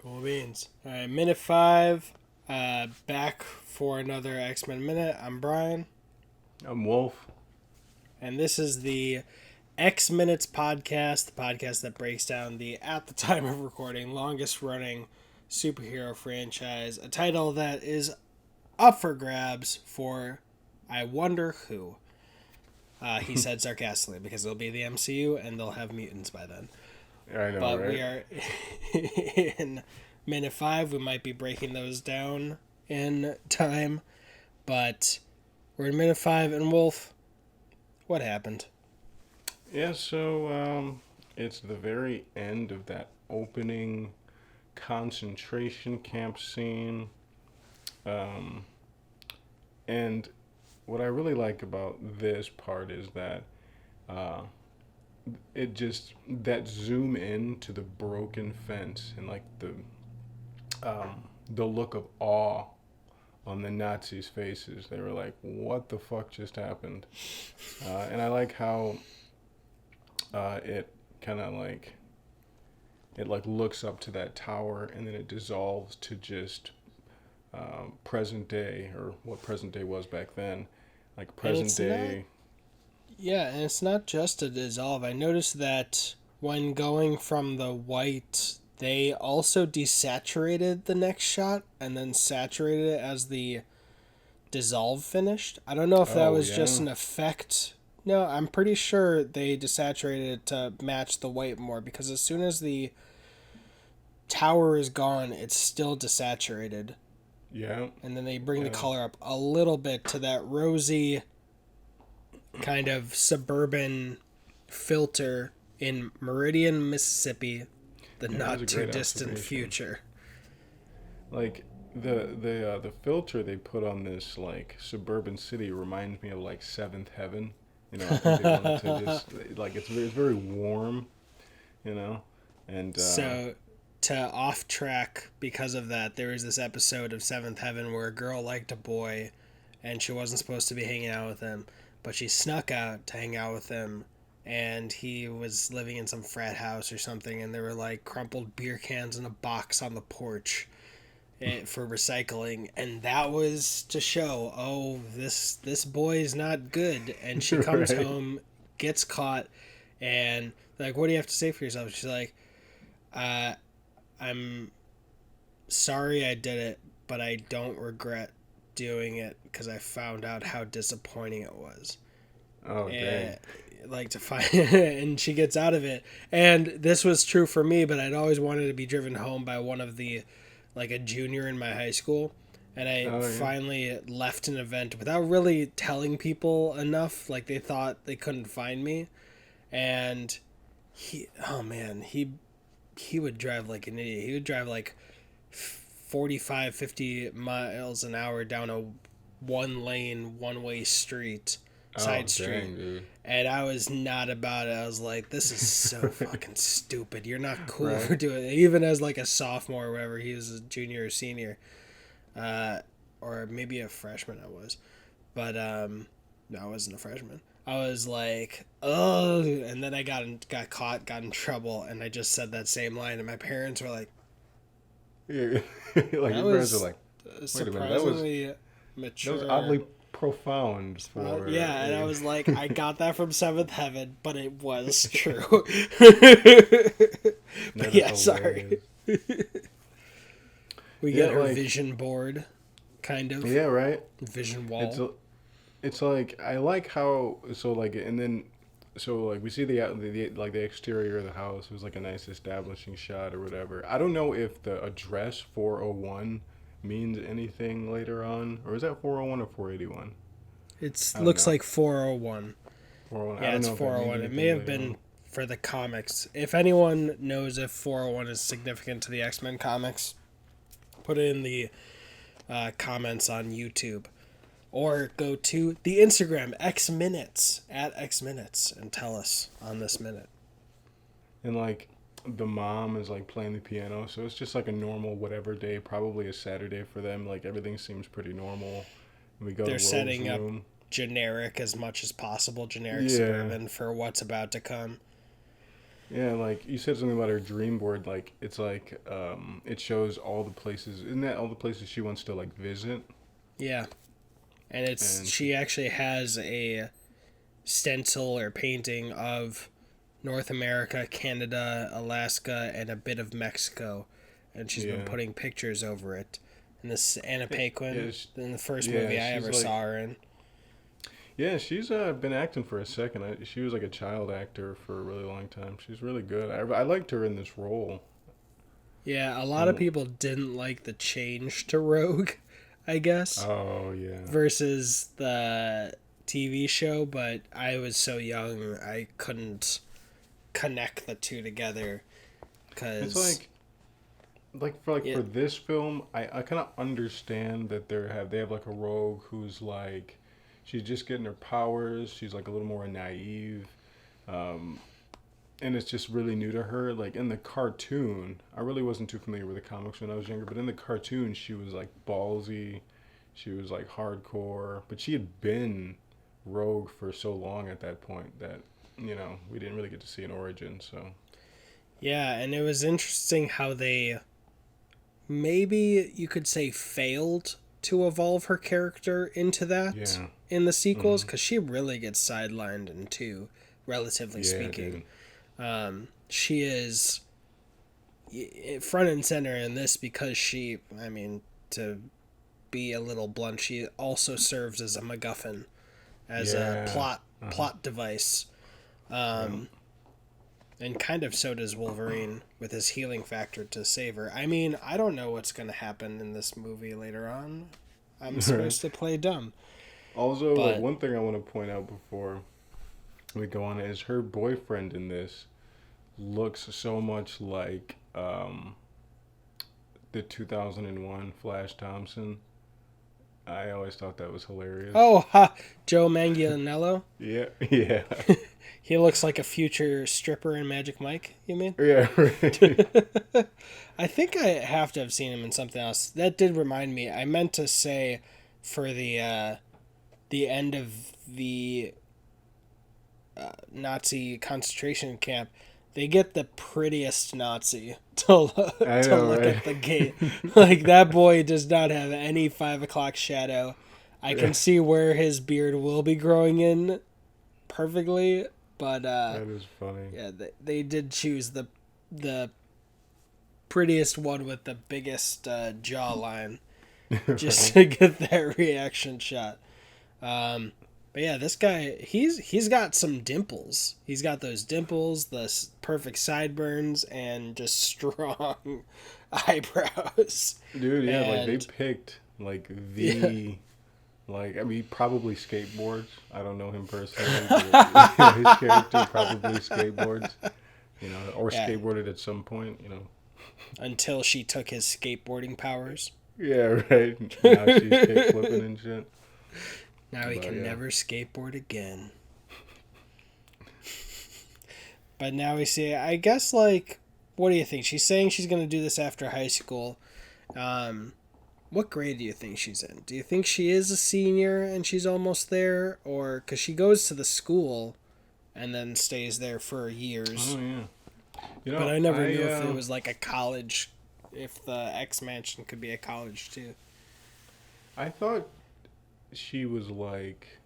Cool beans. All right, minute 5. Back for another X-Men minute. I'm Brian, I'm Wolf. and this is the X Minutes podcast, the podcast that breaks down the, at the time of recording, longest running superhero franchise. A title that is up for grabs for I wonder who. He said sarcastically because it'll be the MCU and they'll have mutants by then. I know, But right? we are in minute 5. We might be breaking those down in time, but we're in minute 5. And Wolf, what happened? Yeah, so it's the very end of that opening concentration camp scene. Um, and what I really like about this part is that uh, that zoom in to the broken fence and like the look of awe on the Nazis' faces. They were like, "What the fuck just happened?" And I like how it kind of like it like looks up to that tower and then it dissolves to just present day, or what present day was back then, like And present it's not, day. yeah, and it's not just a dissolve. I noticed that when going from the white, they also desaturated the next shot and then saturated it as the dissolve finished. I don't know if that Oh was just yeah, an effect. No, I'm pretty sure they desaturated it to match the white more because as soon as the tower is gone, it's still desaturated. yeah, And then they bring the yeah. color up a little bit to that rosy kind of suburban filter in Meridian, Mississippi, the Yeah, that was not a too great distant observation. future. Like the filter they put on this like suburban city reminds me of like Seventh Heaven. I think they wanted to just like it's very warm, you know, and So, to off track because of that, there was this episode of Seventh Heaven where a girl liked a boy and she wasn't supposed to be hanging out with him, but she snuck out to hang out with him. And he was living in some frat house or something, and there were like crumpled beer cans in a box on the porch for recycling, and that was to show, oh, this boy's not good. And she comes right. home, gets caught, and like, what do you have to say for yourself? She's like, uh, I'm sorry I did it, but I don't regret doing it because I found out how disappointing it was. Oh dang. And like to find and she gets out of it. And this was true for me, but I'd always wanted to be driven home by one of the like a junior in my high school. And I Oh yeah. finally left an event without really telling people enough. Like they thought they couldn't find me. And he, oh man, he would drive like an idiot. He would drive like 45, 50 miles an hour down a one lane, one way street, Oh side street. dang, dude. And I was not about it. I was like, this is so fucking stupid. You're not cool Right. for doing it. Even as like a sophomore or whatever, he was a junior or senior. Uh, or maybe a freshman I was. But no, I wasn't a freshman. I was like, oh, and then I got caught, got in trouble, and I just said that same line, and my parents were like, Yeah. Like that your parents are was like, wait a minute, surprisingly that was mature. oddly profound for Yeah, and I a. was like, I got that from Seventh Heaven, but it was true. But That is yeah, sorry. hilarious. We Yeah, get her like vision board, kind of yeah, right. vision It's wall. it's like I like how so like and then so like we see the like the exterior of the house. It was like a nice establishing shot or whatever. I don't know if the address 401 means anything later on, or is that 401 or 481? It I don't looks know. like 401. 401. I Yeah, don't it's know if that means 401. It may anything have later on. been for the comics. If anyone knows if 401 is significant to the X-Men comics, put it in the comments on YouTube. Or go to the Instagram, X Minutes, at X Minutes, and tell us on this minute. And like the mom is like playing the piano, so it's just like a normal whatever day, probably a Saturday for them. Like everything seems pretty normal. And we go to They're Rogue's setting up room. generic as much as possible, generic Yeah. suburban for what's about to come. Yeah, like you said something about her dream board. Like it's like it shows all the places. Isn't that all the places she wants to like visit? Yeah, and it's And she, she actually has a stencil or painting of North America, Canada, Alaska, and a bit of Mexico, and she's been yeah, putting pictures over it. And this Anna yeah, Paquin, in the first yeah. movie I She's ever like, saw her in. yeah, she's been acting for a second. She was like a child actor for a really long time. She's really good. I liked her in this role. Yeah, a lot of And people didn't like the change to Rogue, I guess, oh yeah, versus the TV show, but I was so young I couldn't connect the two together it's because for it. this film, I kind of understand that they have like a rogue who's like she's just getting her powers. She's like a little more naive. Um, and it's just really new to her. Like in the cartoon, I really wasn't too familiar with the comics when I was younger, but in the cartoon, she was like ballsy, she was like hardcore, but she had been rogue for so long at that point that we didn't really get to see an origin. So Yeah, and it was interesting how they maybe you could say failed to evolve her character into that yeah, in the sequels mm-hmm. because she really gets sidelined in two, relatively Yeah, speaking. dude, She is front and center in this because she, I mean, to be a little blunt, she also serves as a MacGuffin, as a yeah, plot device. yeah. Um, and kind of so does Wolverine with his healing factor to save her. I mean, I don't know what's going to happen in this movie later on. I'm Right. supposed to play dumb, Also, like but one thing I want to point out before we go on is her boyfriend in this looks so much like the 2001 Flash Thompson. I always thought that was hilarious. oh, ha, Joe Manganiello. Yeah, yeah, He looks like a future stripper in Magic Mike. You mean? yeah. Right. I think I have to have seen him in something else. That did remind me. I meant to say for the end of the Nazi concentration camp, they get the prettiest Nazi I to know, look right? at the gate. Like that boy does not have any 5 o'clock shadow. I can see where his beard will be growing in perfectly, but That is funny. yeah, they did choose the prettiest one with the biggest jawline just Right. to get that reaction shot. Um, but yeah, this guy he's got some dimples. He's got those dimples, the perfect sideburns, and just strong eyebrows. Dude, yeah, like they And picked like yeah, the like I mean he probably skateboards. I don't know him personally, but his character probably skateboards, or yeah. skateboarded at some point. Until she took his skateboarding powers, Yeah, right. Now she's kick flipping and shit. now he But can yeah. never skateboard again. But now we see. I guess like, what do you think? She's saying she's gonna do this after high school. Um, what grade do you think she's in? Do you think she is a senior and she's almost there, or because she goes to the school and then stays there for years? Oh yeah. But I never I knew if it was like a college, if the X Mansion could be a college too. I thought she was like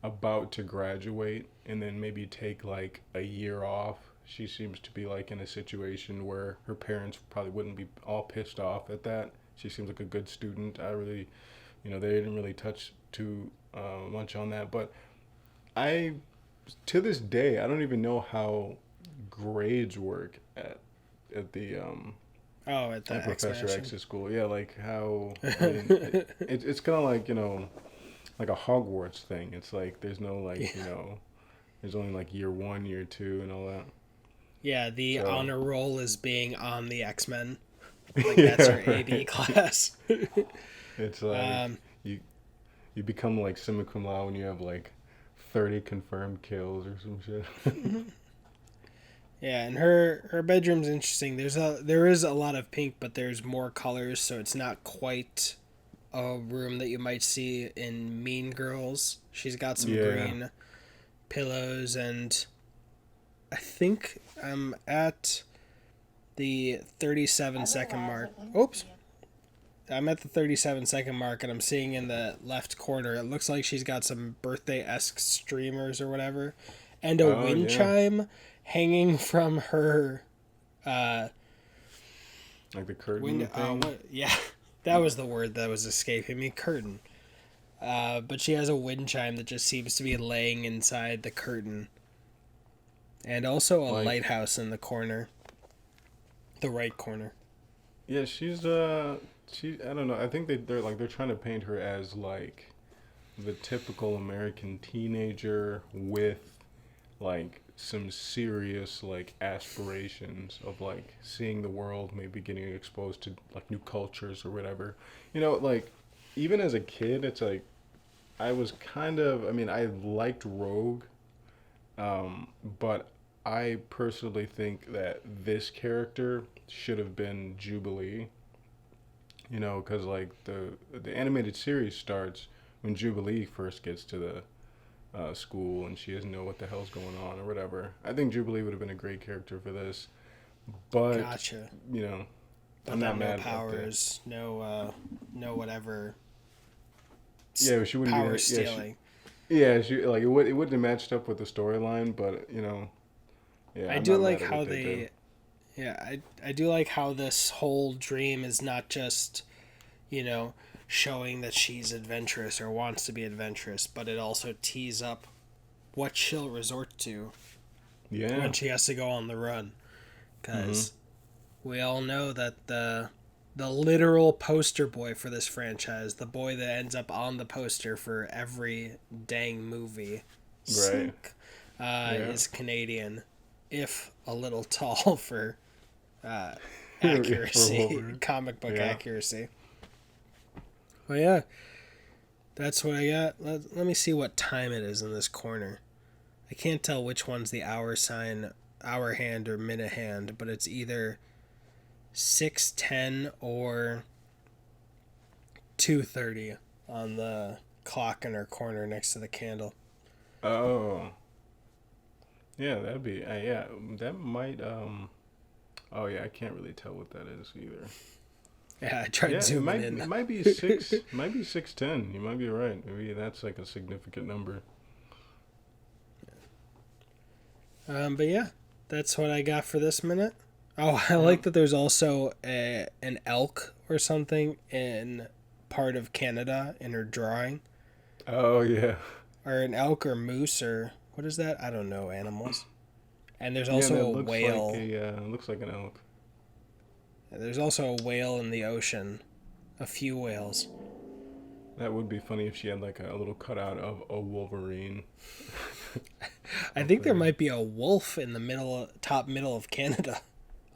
about to graduate and then maybe take like a year off. She seems to be like in a situation where her parents probably wouldn't be all pissed off at that. She seems like a good student. I really, they didn't really touch too much on that. But I, to this day, I don't even know how grades work at the Oh, at the at X Professor Mansion. X's school. Yeah, like how I mean, it's kind of like like a Hogwarts thing. It's like there's no like Yeah. there's only like year one, year two, and all that. Yeah, the So honor roll is being on the X Men. Like that's yeah, her AD right. class. It's like um, you you become like summa cum laude when you have like 30 confirmed kills or some shit. yeah, and her bedroom's interesting. There is a lot of pink, but there's more colors, so it's not quite a room that you might see in Mean Girls. She's got some Yeah, green pillows and I think I'm at the 37-second mark. Oops. I'm at the 37-second mark, and I'm seeing in the left corner, it looks like she's got some birthday-esque streamers or whatever, and a Oh wind yeah, chime hanging from her like the curtain window. thing. Yeah, that was the word that was escaping me. Curtain. But she has a wind chime that just seems to be laying inside the curtain, and also a Like, lighthouse in the corner, the right corner. yeah, she. I don't know. I think they're trying to paint her as like the typical American teenager with like some serious like aspirations of like seeing the world, maybe getting exposed to like new cultures or whatever. Like even as a kid, it's like I was kind of. I mean, I liked Rogue, but I personally think that this character should have been Jubilee. Because like the animated series starts when Jubilee first gets to the school and she doesn't know what the hell's going on or whatever. I think Jubilee would have been a great character for this, but Gotcha. you know, But I'm not then no mad about that. powers, no whatever. Yeah, she wouldn't Power be. stealing. She like it wouldn't have matched up with the storyline, but yeah, I I'm do not like mad at how what they did. I do like how this whole dream is not just, you know, showing that she's adventurous or wants to be adventurous, but it also tees up what she'll resort to Yeah. when she has to go on the run. Mhm. Because we all know that the literal poster boy for this franchise, the boy that ends up on the poster for every dang movie, Right. Slink, Yeah. is Canadian, if a little tall for uh, For accuracy, Wolverine. comic book Yeah. accuracy. Well, yeah, that's what I got. Let me see what time it is in this corner. I can't tell which one's the hour sign, hour hand, or minute hand, but it's either 6:10 or 2:30 on the clock in her corner next to the candle. Oh. Yeah, that'd be. Yeah, that might. Oh yeah, I can't really tell what that is either. Yeah, I tried Yeah, it zooming might. in. It might be six. Might be 6:10. You might be right. Maybe that's like a significant number. But yeah, that's what I got for this minute. Oh, I Yeah. like that there's also an elk or something in part of Canada in her drawing. Oh yeah. Or an elk or moose or what is that? I don't know animals. And there's Yeah, also that a looks like whale. a. Looks like an elk. There's also a whale in the ocean. A few whales. That would be funny if she had like a little cutout of a Wolverine I up think there there. might be a wolf in the top middle of Canada,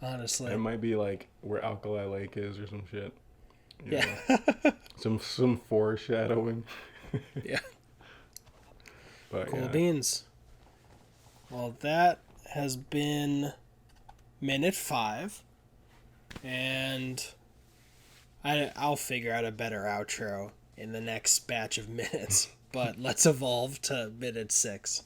It honestly. might be like where Alkali Lake is or some shit. You Yeah. know, some foreshadowing. Yeah. But Cool yeah. beans. Well, that has been minute 5, and I'll figure out a better outro in the next batch of minutes. But let's evolve to minute 6.